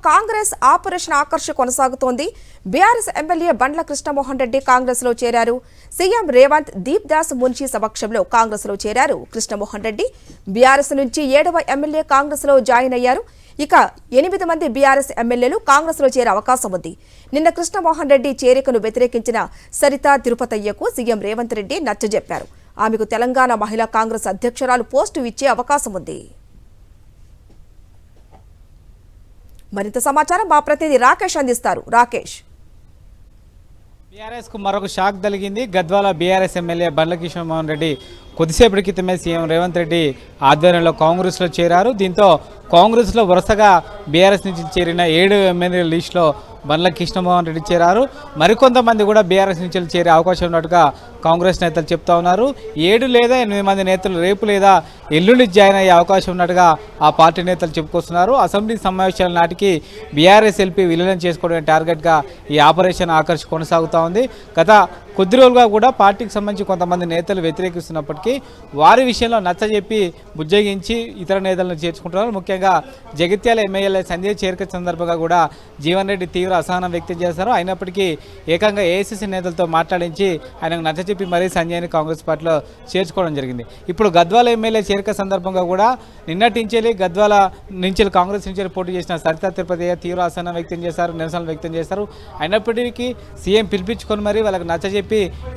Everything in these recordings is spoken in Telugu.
కాంగ్రెస్ ఆపరేషన్ ఆకర్ష్ కొనసాగుతోంది. బీఆర్ఎస్ ఎమ్మెల్యే బండ్ల కృష్ణమోహన్ రెడ్డి కాంగ్రెస్ లో చేరారు. సీఎం రేవంత్ దీప్ దాస్ మున్షి సమక్షంలో కాంగ్రెస్ లో చేరారు కృష్ణమోహన్ రెడ్డి. బీఆర్ఎస్ నుంచి 7వ ఎమ్మెల్యే కాంగ్రెస్ లో జాయిన్ అయ్యారు. ఇక 8 మంది బీఆర్ఎస్ ఎమ్మెల్యేలు కాంగ్రెస్ లో చేరే అవకాశం ఉంది. నిన్న కృష్ణమోహన్ రెడ్డి చేరికను వ్యతిరేకించిన సరితా తిరుపతయ్యకు సీఎం రేవంత్ రెడ్డి నచ్చజెప్పారు. ఆమెకు తెలంగాణ మహిళా కాంగ్రెస్ అధ్యక్షురాలు పోస్టు ఇచ్చే అవకాశం ఉంది. మరింత సమాచారం మా ప్రతినిధి రాకేష్ అందిస్తారు. రాకేష్, బీఆర్ఎస్ కు మరొక షాక్ తగిలింది. గద్వాల బీఆర్ఎస్ ఎమ్మెల్యే బండ్ల కృష్ణమోహన్ రెడ్డి కొద్దిసేపటి క్రితమే సీఎం రేవంత్ రెడ్డి ఆధ్వర్యంలో కాంగ్రెస్లో చేరారు. దీంతో కాంగ్రెస్లో వరుసగా బీఆర్ఎస్ నుంచి చేరిన 7 ఎమ్మెల్యేల లిస్టులో బండ్ల కృష్ణమోహన్ రెడ్డి చేరారు. మరికొంతమంది కూడా బీఆర్ఎస్ నుంచి చేరే అవకాశం ఉన్నట్టుగా కాంగ్రెస్ నేతలు చెప్తా ఉన్నారు. 7 లేదా 8 మంది నేతలు రేపు లేదా ఎల్లుండి జాయిన్ అయ్యే అవకాశం ఉన్నట్టుగా ఆ పార్టీ నేతలు చెప్పుకొస్తున్నారు. అసెంబ్లీ సమావేశాల నాటికి బీఆర్ఎస్ ఎల్పీ విలీనం చేసుకోవడం టార్గెట్గా ఈ ఆపరేషన్ ఆకర్ష్ కొనసాగుతూ ఉంది. గత కొద్ది రోజులుగా కూడా పార్టీకి సంబంధించి కొంతమంది నేతలు వ్యతిరేకిస్తున్నప్పటికీ వారి విషయంలో నచ్చజెప్పి బుజ్జగించి ఇతర నేతలను చేర్చుకుంటున్నారు. ముఖ్యంగా జగిత్యాల ఎమ్మెల్యే సంజయ్ చేరిక సందర్భంగా కూడా జీవన్ రెడ్డి తీవ్ర అసహనం వ్యక్తం చేశారు. అయినప్పటికీ ఏకంగా ఏఐసీసీ నేతలతో మాట్లాడించి ఆయనకు నచ్చజెప్పి మరీ సంజయ్ని కాంగ్రెస్ పార్టీలో చేర్చుకోవడం జరిగింది. ఇప్పుడు గద్వాల ఎమ్మెల్యే చేరిక సందర్భంగా కూడా నిన్నటించేలి గద్వాల నుంచి కాంగ్రెస్ నుంచి పోటీ చేసిన సరితా తిరుపతి తీవ్ర అసహనం వ్యక్తం చేశారు, నిరసనలు వ్యక్తం చేశారు. అయినప్పటికీ సీఎం పిలిపించుకొని మరీ వాళ్ళకి నచ్చజెప్పి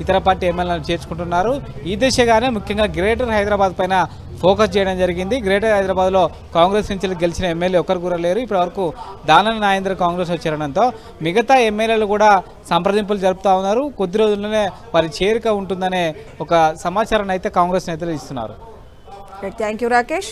ఇతర పార్టీ ఎమ్మెల్యేలను చేర్చుకుంటున్నారు. ఈ దిశగానే ముఖ్యంగా గ్రేటర్ హైదరాబాద్ పైన ఫోకస్ చేయడం జరిగింది. గ్రేటర్ హైదరాబాద్లో కాంగ్రెస్ నుంచి గెలిచిన ఎమ్మెల్యే ఒక్కరు కూడా లేరు. ఇప్పటివరకు దానం నాగేంద్ర కాంగ్రెస్ చేరడంతో మిగతా ఎమ్మెల్యేలు కూడా సంప్రదింపులు జరుపుతూ ఉన్నారు. కొద్ది రోజుల్లోనే వారి చేరిక ఉంటుందనే ఒక సమాచారాన్ని అయితే కాంగ్రెస్ నేతలు ఇస్తున్నారు. Thank you Rakesh.